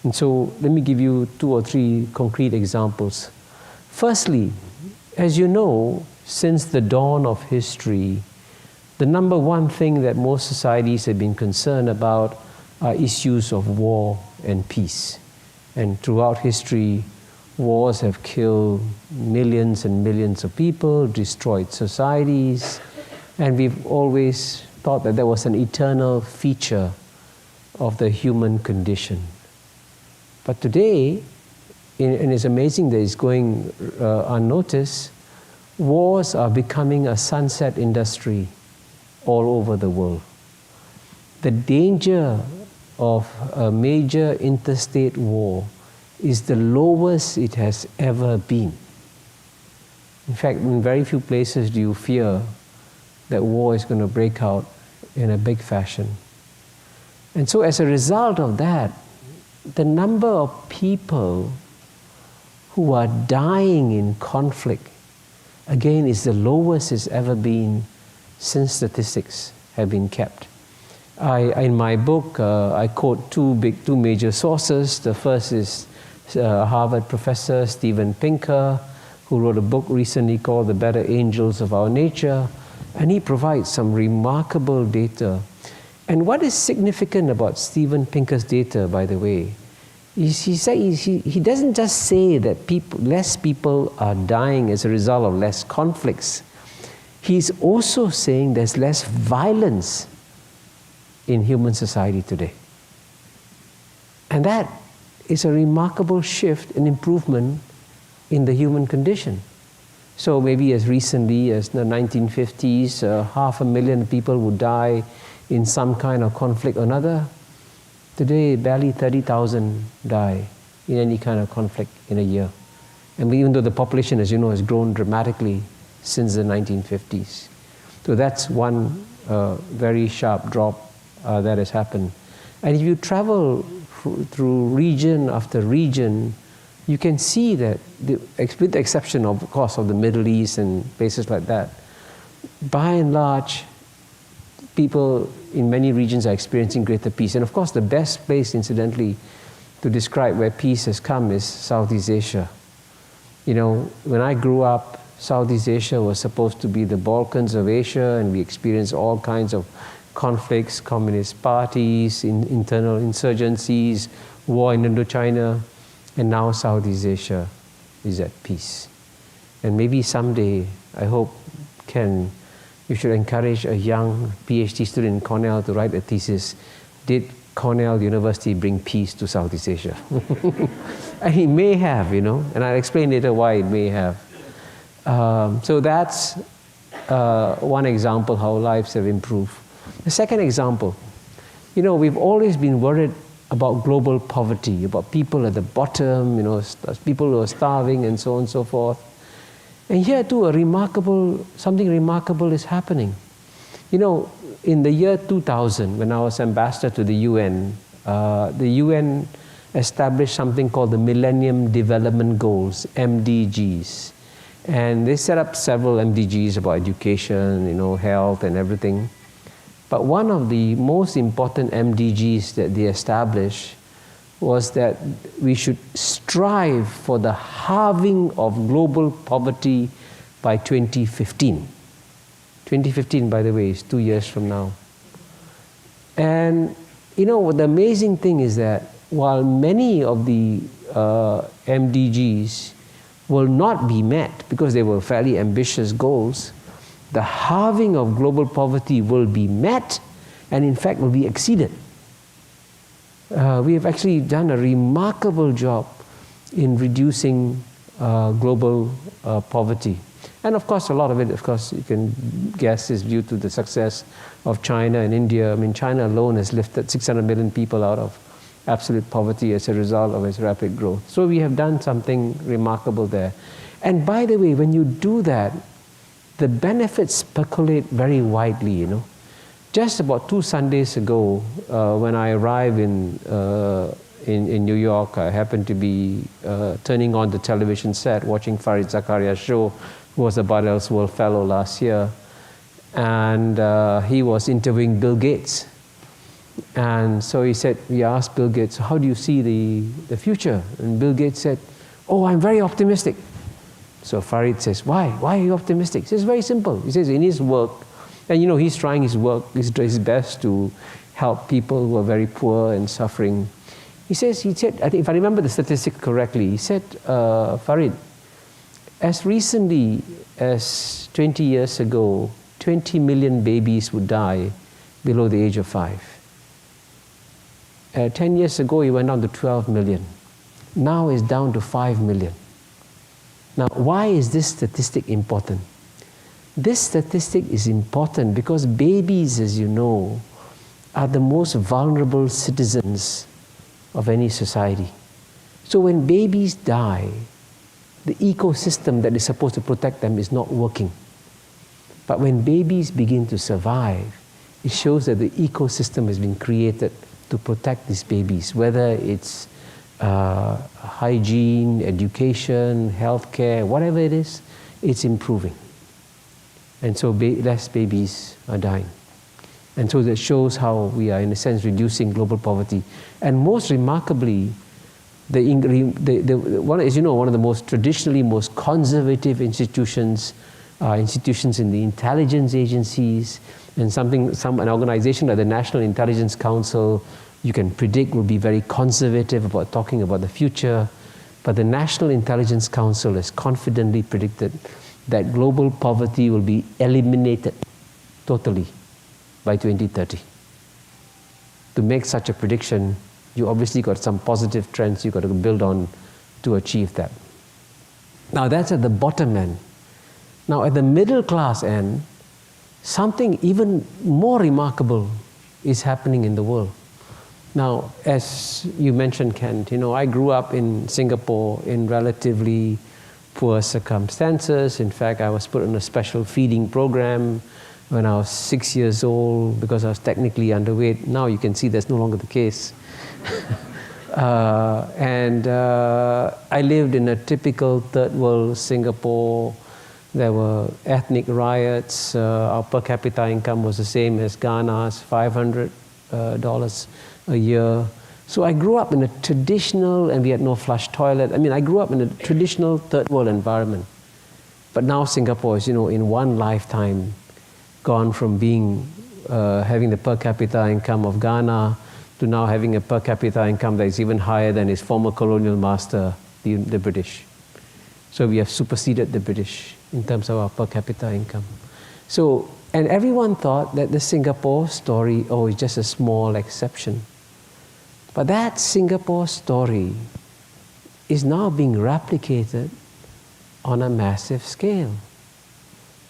And so let me give you 2 or 3 concrete examples. Firstly, as you know, since the dawn of history, the number one thing that most societies have been concerned about are issues of war and peace. And throughout history, wars have killed millions and millions of people, destroyed societies, and we've always thought that was an eternal feature of the human condition. But today, and it's amazing that it's going unnoticed, wars are becoming a sunset industry all over the world. The danger of a major interstate war is the lowest it has ever been. In fact, in very few places do you fear that war is going to break out in a big fashion. And so as a result of that, the number of people who are dying in conflict, again, is the lowest it's ever been since statistics have been kept. In my book, I quote two major sources. The first is Harvard professor Steven Pinker, who wrote a book recently called The Better Angels of Our Nature, and he provides some remarkable data. And what is significant about Steven Pinker's data, by the way, is he doesn't just say that less people are dying as a result of less conflicts. He's also saying there's less violence in human society today. And that is a remarkable shift and improvement in the human condition. So maybe as recently as the 1950s, 500,000 people would die in some kind of conflict or another. Today, barely 30,000 die in any kind of conflict in a year. And even though the population, as you know, has grown dramatically since the 1950s. So that's one very sharp drop that has happened. And if you travel through region after region, you can see that, with the exception of course of the Middle East and places like that, by and large, people in many regions are experiencing greater peace. And of course, the best place, incidentally, to describe where peace has come is Southeast Asia. You know, when I grew up, Southeast Asia was supposed to be the Balkans of Asia, and we experienced all kinds of conflicts, communist parties, internal insurgencies, war in Indochina, and now Southeast Asia is at peace. And maybe someday, I hope, you should encourage a young PhD student in Cornell to write a thesis. Did Cornell University bring peace to Southeast Asia? And he may have, you know, and I'll explain later why it may have. So that's one example how lives have improved. The second example, you know, we've always been worried about global poverty, about people at the bottom, you know, people who are starving and so on and so forth. And here too, something remarkable is happening. You know, in the year 2000, when I was ambassador to the UN established something called the Millennium Development Goals, MDGs. And they set up several MDGs about education, you know, health and everything. But one of the most important MDGs that they established was that we should strive for the halving of global poverty by 2015. 2015, by the way, is 2 years from now. And you know, the amazing thing is that while many of the MDGs will not be met because they were fairly ambitious goals, the halving of global poverty will be met and in fact will be exceeded. We have actually done a remarkable job in reducing global poverty. And of course, a lot of it, of course, you can guess is due to the success of China and India. I mean, China alone has lifted 600 million people out of absolute poverty as a result of its rapid growth. So we have done something remarkable there. And by the way, when you do that, the benefits percolate very widely, you know. Just about 2 Sundays ago, when I arrived in New York, I happened to be turning on the television set, watching Farid Zakaria's show, who was a Bard Elseworld Fellow last year. And he was interviewing Bill Gates. And so we asked Bill Gates, how do you see the future? And Bill Gates said, oh, I'm very optimistic. So Farid says, why? Why are you optimistic? He says, very simple. He says, in his work, and he's trying his best to help people who are very poor and suffering. He said, I think if I remember the statistic correctly, he said, Farid, as recently as 20 years ago, 20 million babies would die below the age of 5. 10 years ago, it went down to 12 million. Now it's down to 5 million. Now, why is this statistic important? This statistic is important because babies, as you know, are the most vulnerable citizens of any society. So when babies die, the ecosystem that is supposed to protect them is not working. But when babies begin to survive, it shows that the ecosystem has been created to protect these babies, whether it's hygiene, education, healthcare, whatever it is, it's improving. And so less babies are dying. And so that shows how we are, in a sense, reducing global poverty. And most remarkably, one of the most traditionally most conservative institutions are institutions in the intelligence agencies, and an organization like the National Intelligence Council, you can predict will be very conservative about talking about the future. But the National Intelligence Council has confidently predicted that global poverty will be eliminated totally by 2030. To make such a prediction, you obviously got some positive trends you've got to build on to achieve that. Now that's at the bottom end. Now at the middle class end, something even more remarkable is happening in the world. Now, as you mentioned, Kent, I grew up in Singapore in relatively poor circumstances. In fact, I was put on a special feeding program when I was 6 years old because I was technically underweight. Now you can see that's no longer the case. I lived in a typical third world Singapore. There were ethnic riots. Our per capita income was the same as Ghana's, $500 a year. So I grew up in a traditional, and we had no flush toilet. I grew up in a traditional third world environment. But now Singapore is, in one lifetime, gone from having the per capita income of Ghana to now having a per capita income that is even higher than its former colonial master, the British. So we have superseded the British in terms of our per capita income. So, and everyone thought that the Singapore story, is just a small exception. But that Singapore story is now being replicated on a massive scale.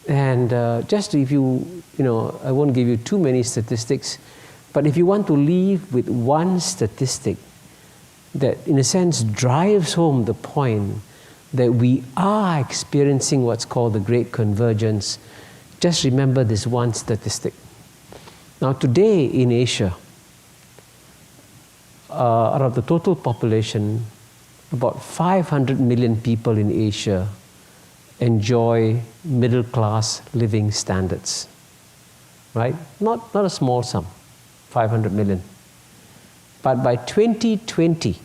And just if I won't give you too many statistics, but if you want to leave with one statistic that, in a sense, drives home the point that we are experiencing what's called the Great Convergence, just remember this one statistic. Now today in Asia, out of the total population, about 500 million people in Asia enjoy middle-class living standards, right? Not a small sum, 500 million. But by 2020,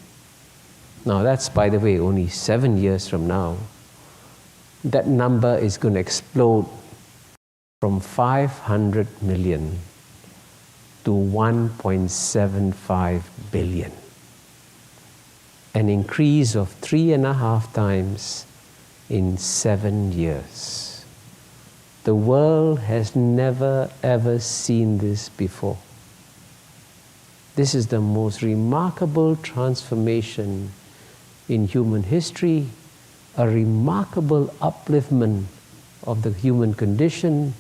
now that's, by the way, only 7 years from now, that number is going to explode from 500 million to 1.75 billion. An increase of 3.5 times in 7 years. The world has never ever seen this before. This is the most remarkable transformation in human history, a remarkable upliftment of the human condition,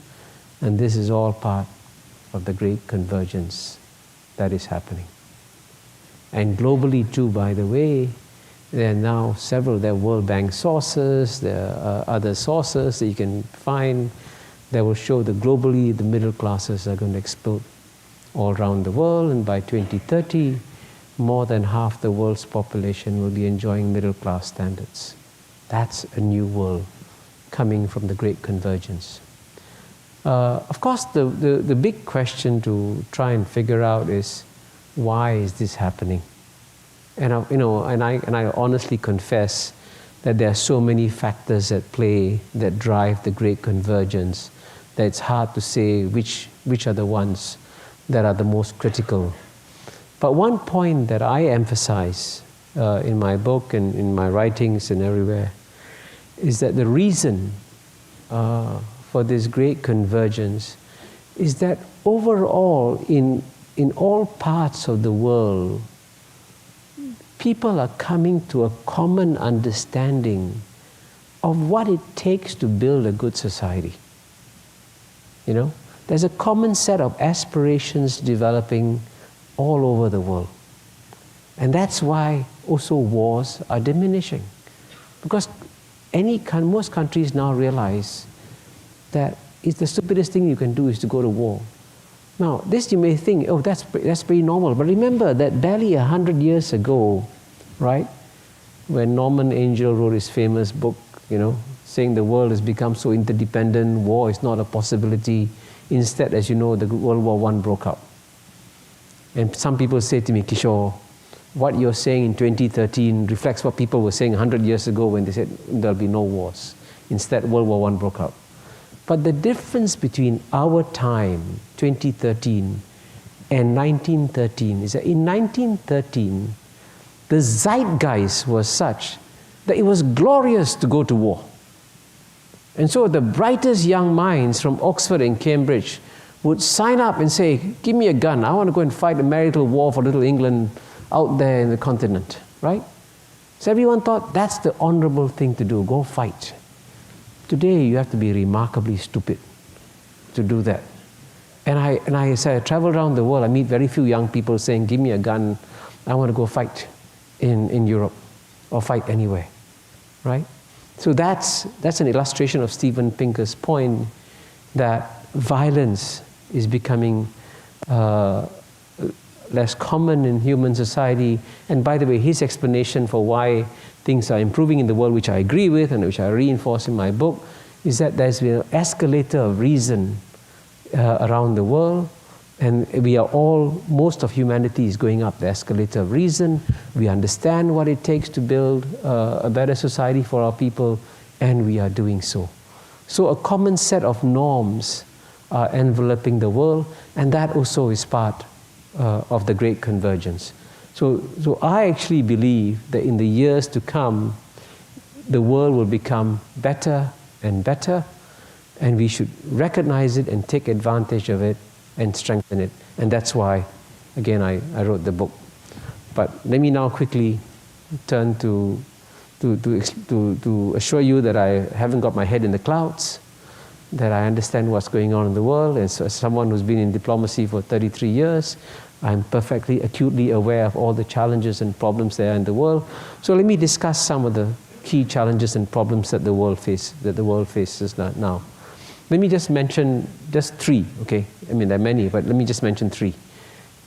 and this is all part of the great convergence that is happening. And globally too, by the way, there are now there are World Bank sources, there are other sources that you can find that will show that globally the middle classes are going to explode all around the world, and by 2030, more than half the world's population will be enjoying middle class standards. That's a new world coming from the great convergence. Of course, the big question to try and figure out is, why is this happening? And I honestly confess that there are so many factors at play that drive the great convergence that it's hard to say which are the ones that are the most critical. But one point that I emphasize in my book and in my writings and everywhere is that the reason for this great convergence is that overall in all parts of the world, people are coming to a common understanding of what it takes to build a good society. There's a common set of aspirations developing all over the world. And that's why also wars are diminishing. Because most countries now realize that it's the stupidest thing you can do is to go to war. Now, this you may think, oh, that's pretty normal. But remember that barely 100 years ago, right, when Norman Angell wrote his famous book, saying the world has become so interdependent, war is not a possibility. Instead, as you know, the World War I broke out. And some people say to me, Kishore, what you're saying in 2013 reflects what people were saying 100 years ago when they said there'll be no wars. Instead, World War I broke out. But the difference between our time, 2013, and 1913 is that in 1913, the zeitgeist was such that it was glorious to go to war. And so the brightest young minds from Oxford and Cambridge would sign up and say, give me a gun, I want to go and fight a marital war for little England out there in the continent, right? So everyone thought that's the honorable thing to do, go fight. Today you have to be remarkably stupid to do that. And as I travel around the world, I meet very few young people saying, give me a gun, I want to go fight in Europe or fight anywhere, right? So that's an illustration of Steven Pinker's point that violence is becoming less common in human society. And by the way, his explanation for why things are improving in the world, which I agree with and which I reinforce in my book, is that there's been an escalator of reason around the world. And most of humanity is going up the escalator of reason. We understand what it takes to build a better society for our people, and we are doing so. So a common set of norms are enveloping the world, and that also is part of the great convergence. So I actually believe that in the years to come, the world will become better and better, and we should recognize it and take advantage of it and strengthen it. And that's why, again, I wrote the book. But let me now quickly turn to assure you that I haven't got my head in the clouds, that I understand what's going on in the world. And so as someone who's been in diplomacy for 33 years, I'm perfectly acutely aware of all the challenges and problems there in the world. So let me discuss some of the key challenges and problems that the world faces now. Let me just mention just three, okay? I mean, there are many, but let me just mention three.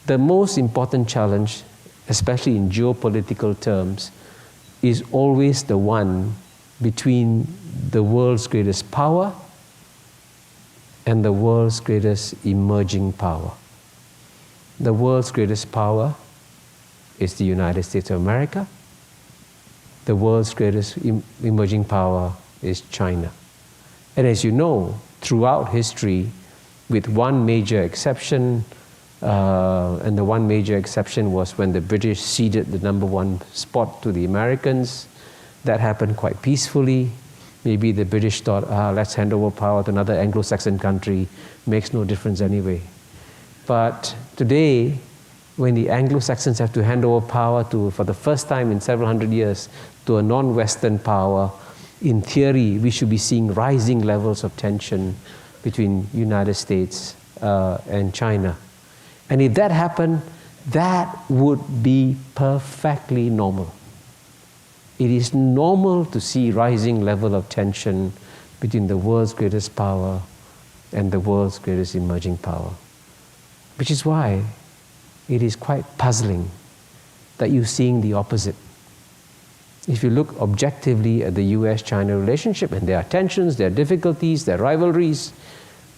The most important challenge, especially in geopolitical terms, is always the one between the world's greatest power and the world's greatest emerging power. The world's greatest power is the United States of America. The world's greatest emerging power is China. And as you know, throughout history, with one major exception, and the one major exception was when the British ceded the #1 spot to the Americans. That happened quite peacefully. Maybe the British thought, let's hand over power to another Anglo-Saxon country, makes no difference anyway. But today, when the Anglo-Saxons have to hand over power for the first time in several hundred years, to a non-Western power, in theory, we should be seeing rising levels of tension between United States and China. And if that happened, that would be perfectly normal. It is normal to see rising level of tension between the world's greatest power and the world's greatest emerging power. Which is why it is quite puzzling that you're seeing the opposite. If you look objectively at the US-China relationship, and there are tensions, there are difficulties, there are rivalries,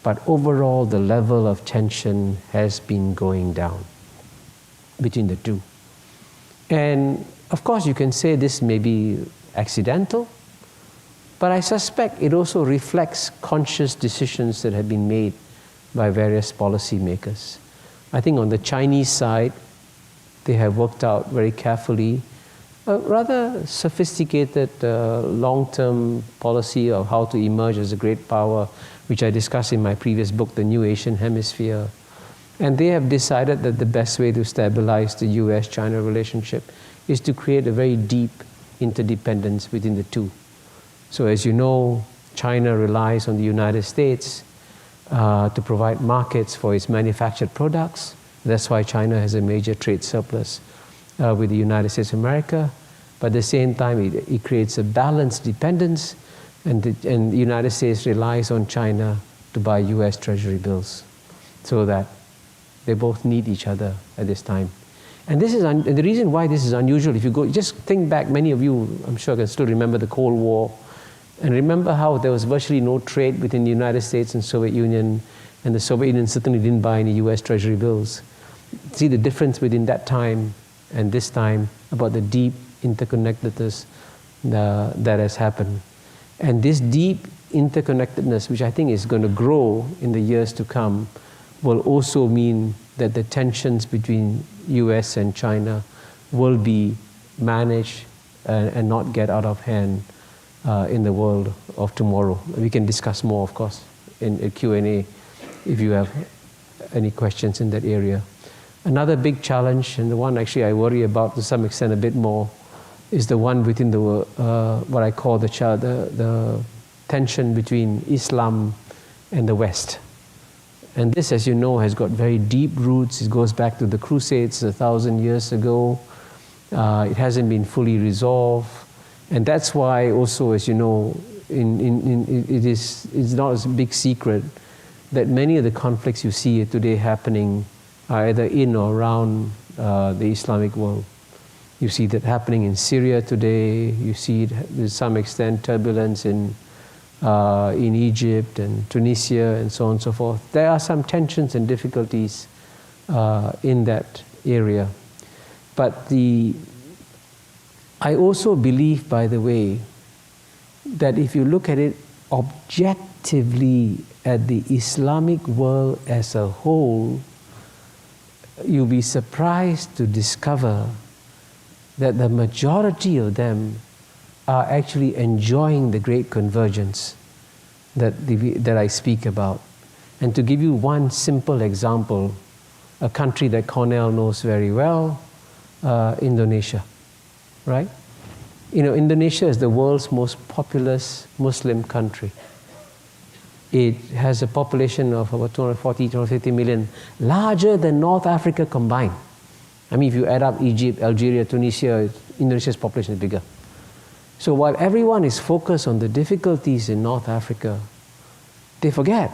but overall the level of tension has been going down. between the two. And of course you can say this may be accidental, but I suspect it also reflects conscious decisions that have been made by various policymakers. I think on the Chinese side, they have worked out very carefully a rather sophisticated long-term policy of how to emerge as a great power, which I discussed in my previous book, The New Asian Hemisphere. And they have decided that the best way to stabilize the US-China relationship is to create a very deep interdependence between the two. So as you know, China relies on the United States to provide markets for its manufactured products. That's why China has a major trade surplus with the United States of America. But at the same time, it creates a balanced dependence, and the United States relies on China to buy US Treasury bills, so that they both need each other at this time. And this is the reason why this is unusual. If you go, just think back, many of you, I'm sure, can still remember the Cold War, and remember how there was virtually no trade between the United States and Soviet Union, and the Soviet Union certainly didn't buy any US Treasury bills. See the difference between that time and this time about the deep interconnectedness that has happened. And this deep interconnectedness, which I think is going to grow in the years to come, will also mean that the tensions between US and China will be managed and not get out of hand in the world of tomorrow. We can discuss more, of course, in a Q&A if you have any questions in that area. Another big challenge, and the one actually I worry about to some extent a bit more, is the one between the what I call the tension between Islam and the West. And this, as you know, has got very deep roots. It goes back to the Crusades 1,000 years ago. It hasn't been fully resolved. And that's why also, as you know, it's not a big secret that many of the conflicts you see today happening are either in or around the Islamic world. You see that happening in Syria today. You see it to some extent turbulence in Egypt and Tunisia and so on and so forth. There are some tensions and difficulties in that area. But I also believe, by the way, that if you look at it objectively at the Islamic world as a whole, you'll be surprised to discover that the majority of them are actually enjoying the great convergence that I speak about. And to give you one simple example, a country that Cornell knows very well, Indonesia, right? You know, Indonesia is the world's most populous Muslim country. It has a population of about 240, 250 million, larger than North Africa combined. I mean, if you add up Egypt, Algeria, Tunisia, Indonesia's population is bigger. So while everyone is focused on the difficulties in North Africa, they forget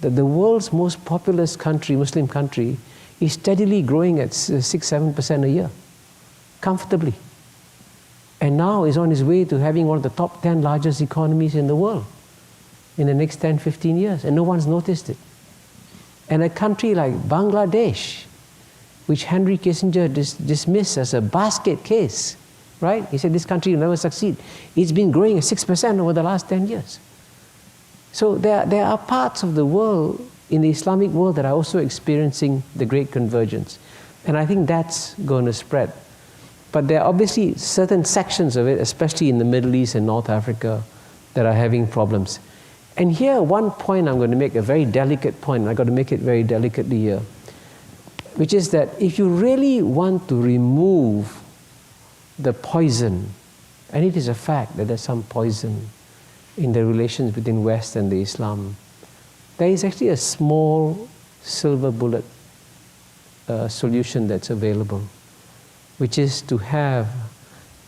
that the world's most populous country, Muslim country, is steadily growing at 6-7% a year, comfortably. And now is on its way to having one of the top 10 largest economies in the world in the next 10-15 years, and no one's noticed it. And a country like Bangladesh, which Henry Kissinger dismissed as a basket case, right? He said this country will never succeed. It's been growing at 6% over the last 10 years. So there are parts of the world, in the Islamic world, that are also experiencing the great convergence. And I think that's going to spread. But there are obviously certain sections of it, especially in the Middle East and North Africa, that are having problems. And here, one point I'm going to make, a very delicate point, and I've got to make it very delicately here, which is that if you really want to remove the poison, and it is a fact that there's some poison in the relations between West and the Islam, there is actually a small silver bullet solution that's available, which is to have,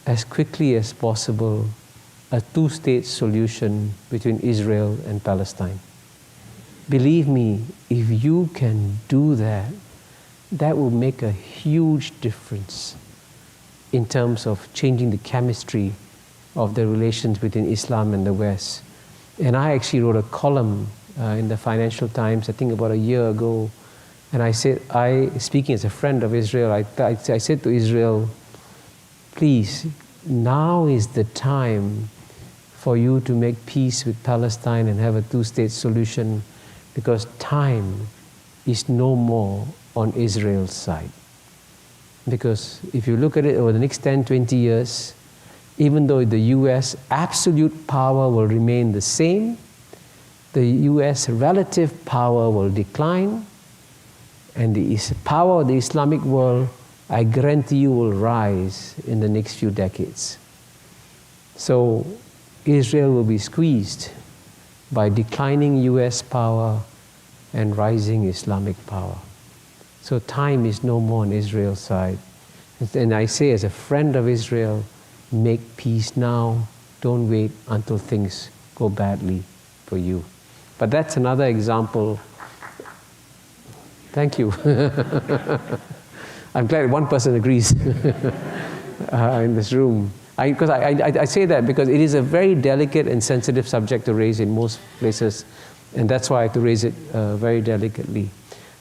as quickly as possible, a two-state solution between Israel and Palestine. Believe me, if you can do that, that will make a huge difference in terms of changing the chemistry of the relations between Islam and the West. And I actually wrote a column in the Financial Times, I think about a year ago, And I said, speaking as a friend of Israel, I said to Israel, please, now is the time for you to make peace with Palestine and have a two-state solution, because time is no more on Israel's side. Because if you look at it over the next 10, 20 years, even though the US absolute power will remain the same, the US relative power will decline, and the power of the Islamic world, I guarantee you, will rise in the next few decades. So Israel will be squeezed by declining US power and rising Islamic power. So time is no more on Israel's side. And I say, as a friend of Israel, make peace now. Don't wait until things go badly for you. But that's another example. Thank you. I'm glad one person agrees in this room. Because I say that because it is a very delicate and sensitive subject to raise in most places, and that's why I have to raise it very delicately.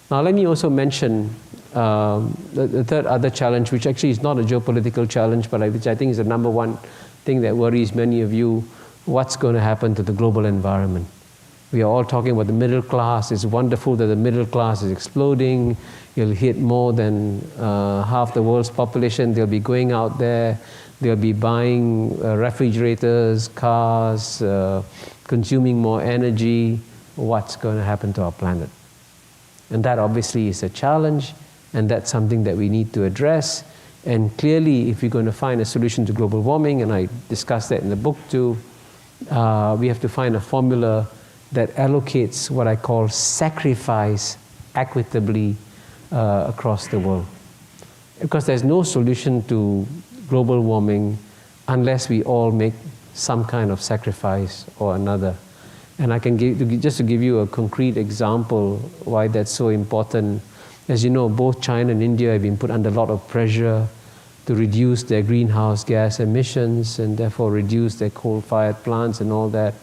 Now let me also mention the third other challenge, which actually is not a geopolitical challenge, but which I think is the number one thing that worries many of you: what's going to happen to the global environment? We are all talking about the middle class. It's wonderful that the middle class is exploding. You'll hit more than half the world's population. They'll be going out there. They'll be buying refrigerators, cars, consuming more energy. What's going to happen to our planet? And that obviously is a challenge, and that's something that we need to address. And clearly, if we're going to find a solution to global warming, and I discussed that in the book too, we have to find a formula that allocates what I call sacrifice equitably across the world. Because there's no solution to global warming unless we all make some kind of sacrifice or another. And I can just to give you a concrete example why that's so important. As you know, both China and India have been put under a lot of pressure to reduce their greenhouse gas emissions and therefore reduce their coal-fired plants and all that.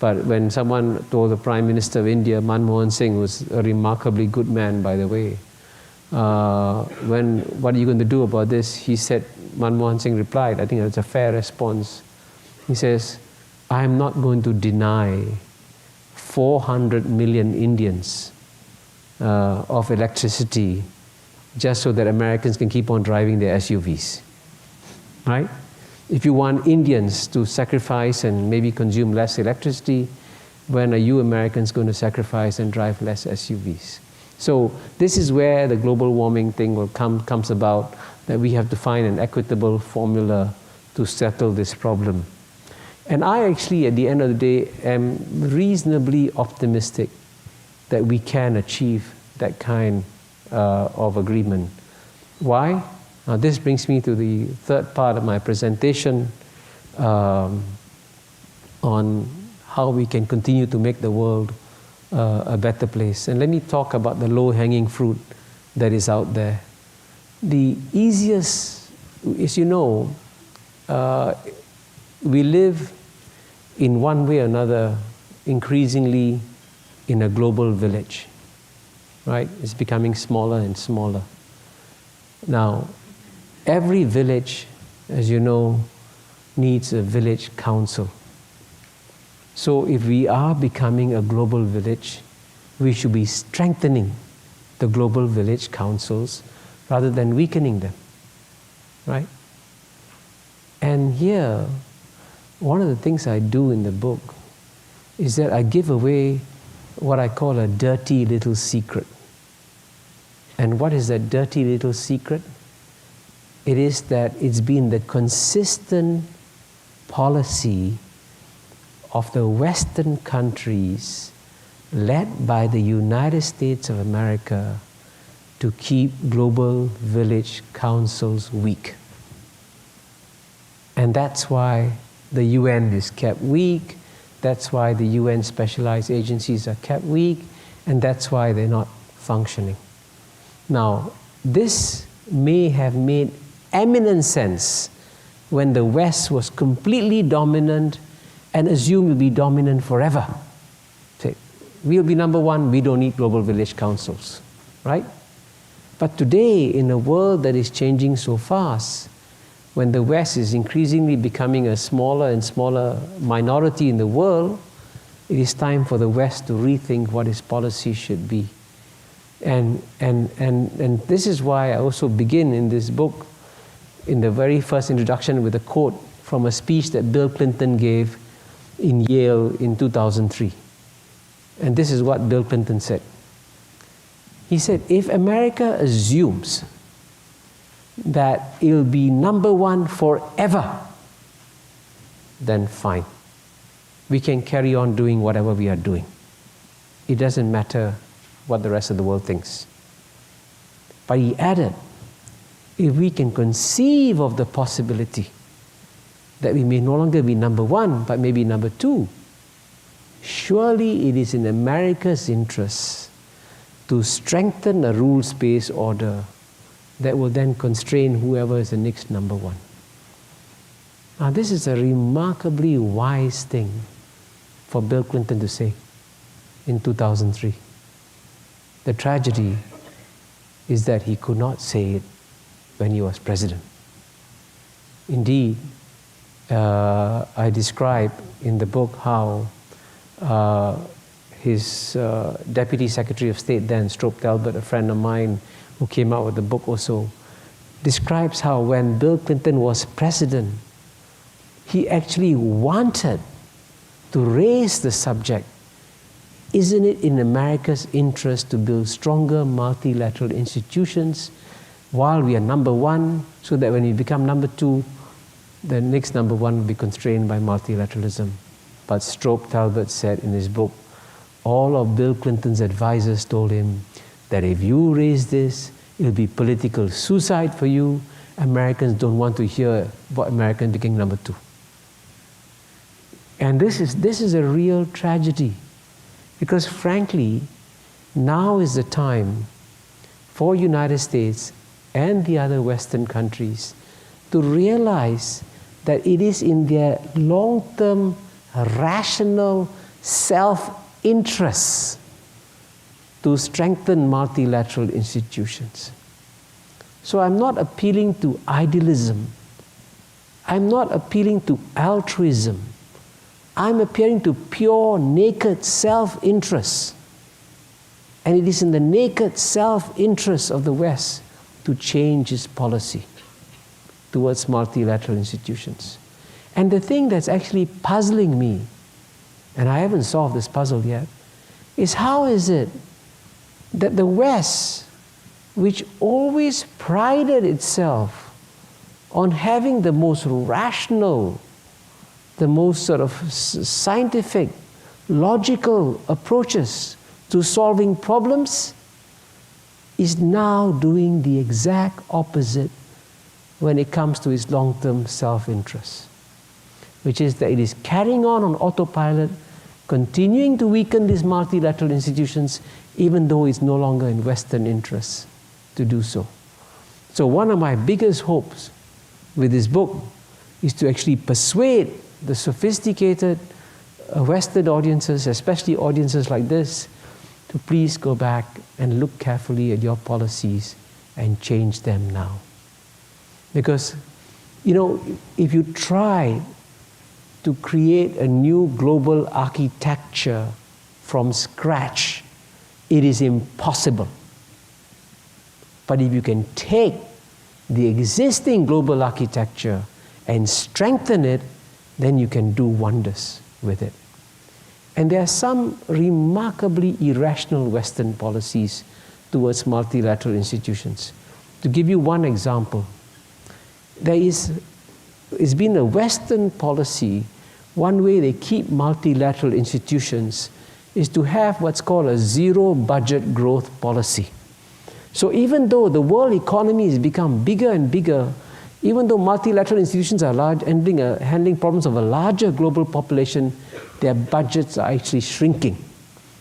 But when someone told the Prime Minister of India, Manmohan Singh, was a remarkably good man, by the way, what are you going to do about this? He said, Manmohan Singh replied, I think that's a fair response. He says, I am not going to deny 400 million Indians of electricity just so that Americans can keep on driving their SUVs, right? If you want Indians to sacrifice and maybe consume less electricity, when are you Americans going to sacrifice and drive less SUVs? So this is where the global warming thing comes about, that we have to find an equitable formula to settle this problem. And I actually, at the end of the day, am reasonably optimistic that we can achieve that kind of agreement. Why? Now this brings me to the third part of my presentation on how we can continue to make the world a better place. And let me talk about the low-hanging fruit that is out there. The easiest, as you know, we live in one way or another increasingly in a global village, right? It's becoming smaller and smaller. Now, every village, as you know, needs a village council. So if we are becoming a global village, we should be strengthening the global village councils rather than weakening them, right? And here, one of the things I do in the book is that I give away what I call a dirty little secret. And what is that dirty little secret? It is that it's been the consistent policy of the Western countries led by the United States of America to keep global village councils weak. And that's why the UN is kept weak, that's why the UN specialized agencies are kept weak, and that's why they're not functioning. Now, this may have made eminent sense when the West was completely dominant and assumed to be dominant forever. Say, we'll be number one, we don't need global village councils. right? But today, in a world that is changing so fast, when the West is increasingly becoming a smaller and smaller minority in the world, it is time for the West to rethink what its policy should be. And this is why I also begin in this book, in the very first introduction, with a quote from a speech that Bill Clinton gave in Yale in 2003. And this is what Bill Clinton said. He said, if America assumes that it'll be number one forever, then fine. We can carry on doing whatever we are doing. It doesn't matter what the rest of the world thinks. But he added, if we can conceive of the possibility that we may no longer be number one, but maybe number two, surely it is in America's interest to strengthen a rules-based order that will then constrain whoever is the next number one. Now, this is a remarkably wise thing for Bill Clinton to say in 2003. The tragedy is that he could not say it when he was president. Indeed, I describe in the book how his Deputy Secretary of State then, Strobe Talbot, a friend of mine who came out with the book also, describes how when Bill Clinton was president, he actually wanted to raise the subject. Isn't it in America's interest to build stronger multilateral institutions while we are number one, so that when we become number two, the next number one will be constrained by multilateralism? But Strobe Talbot said in his book, all of Bill Clinton's advisors told him that if you raise this, it'll be political suicide for you. Americans don't want to hear about Americans becoming number two. And this is a real tragedy, because frankly, now is the time for United States and the other Western countries to realize that it is in their long-term, rational self-interest to strengthen multilateral institutions. So I'm not appealing to idealism. I'm not appealing to altruism. I'm appealing to pure, naked self-interest. And it is in the naked self-interest of the West to change its policy towards multilateral institutions. And the thing that's actually puzzling me, and I haven't solved this puzzle yet, is how is it that the West, which always prided itself on having the most rational, the most sort of scientific, logical approaches to solving problems, is now doing the exact opposite when it comes to its long-term self-interest, which is that it is carrying on autopilot, continuing to weaken these multilateral institutions, even though it's no longer in Western interests to do so. So one of my biggest hopes with this book is to actually persuade the sophisticated Western audiences, especially audiences like this, to please go back and look carefully at your policies and change them now. Because, if you try to create a new global architecture from scratch, it is impossible. But if you can take the existing global architecture and strengthen it, then you can do wonders with it. And there are some remarkably irrational Western policies towards multilateral institutions. To give you one example, it's been a Western policy. One way they keep multilateral institutions is to have what's called a zero budget growth policy. So even though the world economy has become bigger and bigger, even though multilateral institutions are handling problems of a larger global population, their budgets are actually shrinking.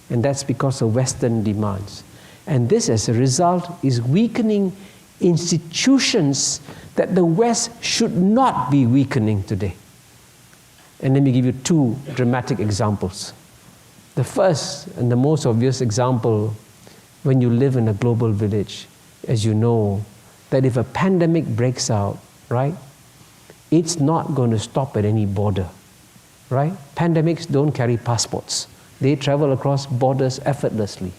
And that's because of Western demands. And this, as a result, is weakening institutions that the West should not be weakening today. And let me give you two dramatic examples. The first and the most obvious example when you live in a global village, as you know, that if a pandemic breaks out, right, it's not going to stop at any border, right? Pandemics don't carry passports. They travel across borders effortlessly.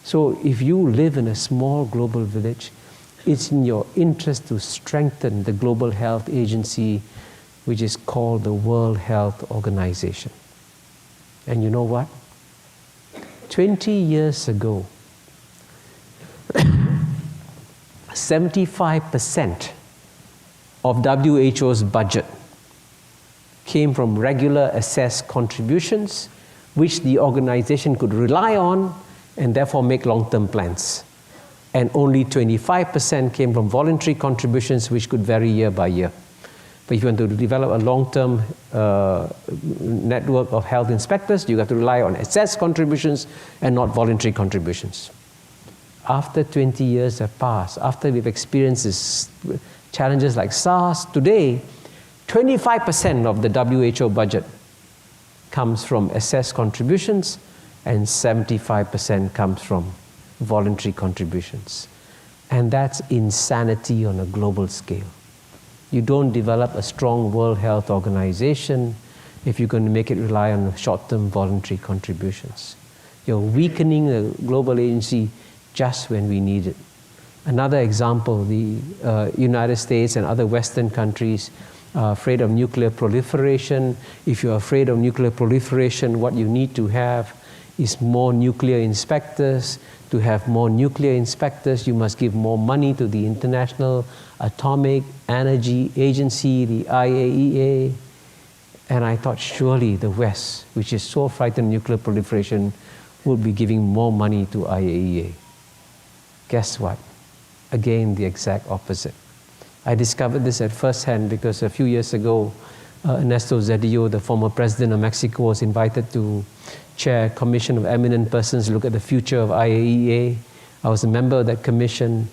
So if you live in a small global village, it's in your interest to strengthen the global health agency, which is called the World Health Organization. And you know what? 20 years ago, 75% of WHO's budget came from regular assessed contributions, which the organization could rely on and therefore make long-term plans. And only 25% came from voluntary contributions, which could vary year by year. But if you want to develop a long-term network of health inspectors, you have to rely on assessed contributions and not voluntary contributions. After 20 years have passed, after we've experienced this challenges like SARS, today, 25% of the WHO budget comes from assessed contributions and 75% comes from voluntary contributions. And that's insanity on a global scale. You don't develop a strong World Health Organization if you're going to make it rely on short-term voluntary contributions. You're weakening the global agency just when we need it. Another example, the United States and other Western countries are afraid of nuclear proliferation. If you're afraid of nuclear proliferation, what you need to have is more nuclear inspectors. To have more nuclear inspectors, you must give more money to the International Atomic Energy Agency, the IAEA. And I thought surely the West, which is so frightened of nuclear proliferation, would be giving more money to IAEA. Guess what? Again, the exact opposite. I discovered this at first hand because a few years ago, Ernesto Zedillo, the former president of Mexico, was invited to chair a commission of eminent persons to look at the future of IAEA. I was a member of that commission,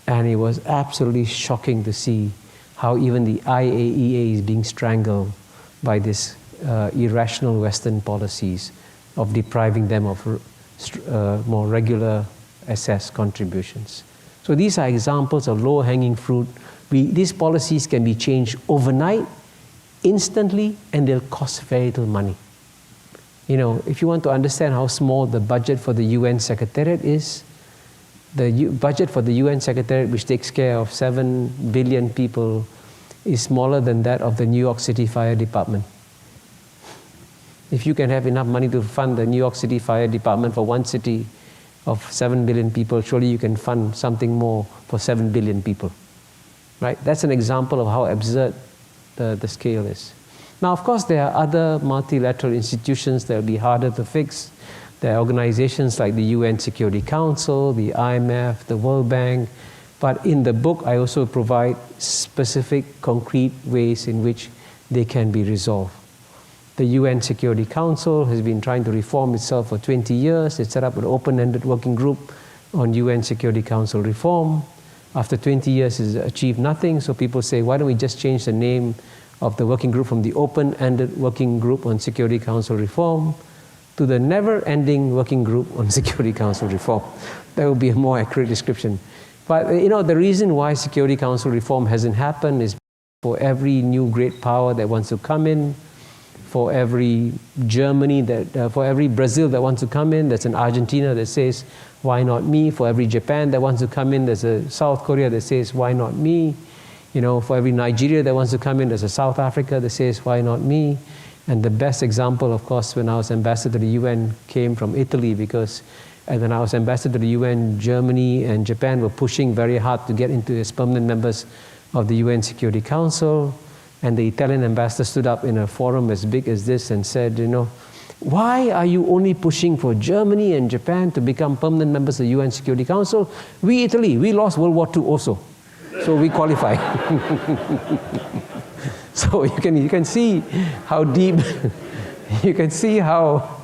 and it was absolutely shocking to see how even the IAEA is being strangled by this irrational Western policies of depriving them of more regular assessed contributions. So these are examples of low-hanging fruit. These policies can be changed overnight, instantly, and they'll cost very little money. You know, if you want to understand how small the budget for the UN Secretariat is, the budget for the UN Secretariat, which takes care of 7 billion people, is smaller than that of the New York City Fire Department. If you can have enough money to fund the New York City Fire Department for one city of 7 billion people, surely you can fund something more for 7 billion people. Right? That's an example of how absurd the scale is. Now, of course, there are other multilateral institutions that will be harder to fix. There are organizations like the UN Security Council, the IMF, the World Bank. But in the book, I also provide specific, concrete ways in which they can be resolved. The UN Security Council has been trying to reform itself for 20 years. It set up an open-ended working group on UN Security Council reform. After 20 years, it's achieved nothing. So people say, why don't we just change the name of the working group from the open-ended working group on Security Council reform to the never-ending working group on Security Council reform. That would be a more accurate description. But you know, the reason why Security Council reform hasn't happened is for every new great power that wants to come in, for every Germany, for every Brazil that wants to come in, there's an Argentina that says, why not me? For every Japan that wants to come in, there's a South Korea that says, why not me? You know, for every Nigeria that wants to come in, there's a South Africa that says, why not me? And the best example, of course, when I was ambassador to the UN came from Italy, because when I was ambassador to the UN, Germany and Japan were pushing very hard to get into as permanent members of the UN Security Council. And the Italian ambassador stood up in a forum as big as this and said, you know, why are you only pushing for Germany and Japan to become permanent members of the UN Security Council? We, Italy, we lost World War II also. So we qualify. So you can see how deep, you can see how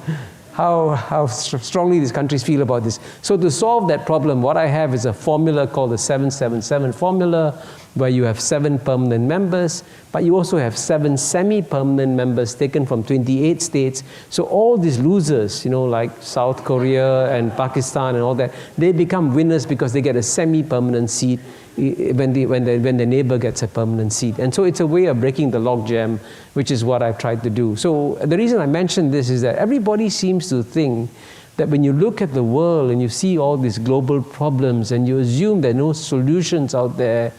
how strongly these countries feel about this. So to solve that problem, what I have is a formula called the 777 formula, where you have 7 permanent members, but you also have 7 semi-permanent members taken from 28 states. So all these losers, like South Korea and Pakistan and all that, they become winners because they get a semi-permanent seat when the neighbor gets a permanent seat. And so it's a way of breaking the logjam, which is what I've tried to do. So the reason I mention this is that everybody seems to think that when you look at the world and you see all these global problems and you assume there are no solutions out there,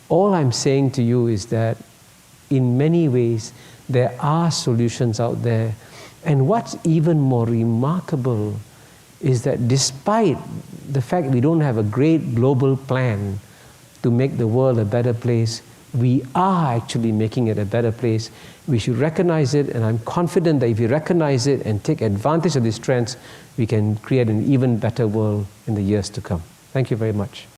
all I'm saying to you is that in many ways there are solutions out there. And what's even more remarkable is that despite the fact we don't have a great global plan to make the world a better place, we are actually making it a better place. We should recognize it, and I'm confident that if we recognize it and take advantage of these trends, we can create an even better world in the years to come. Thank you very much.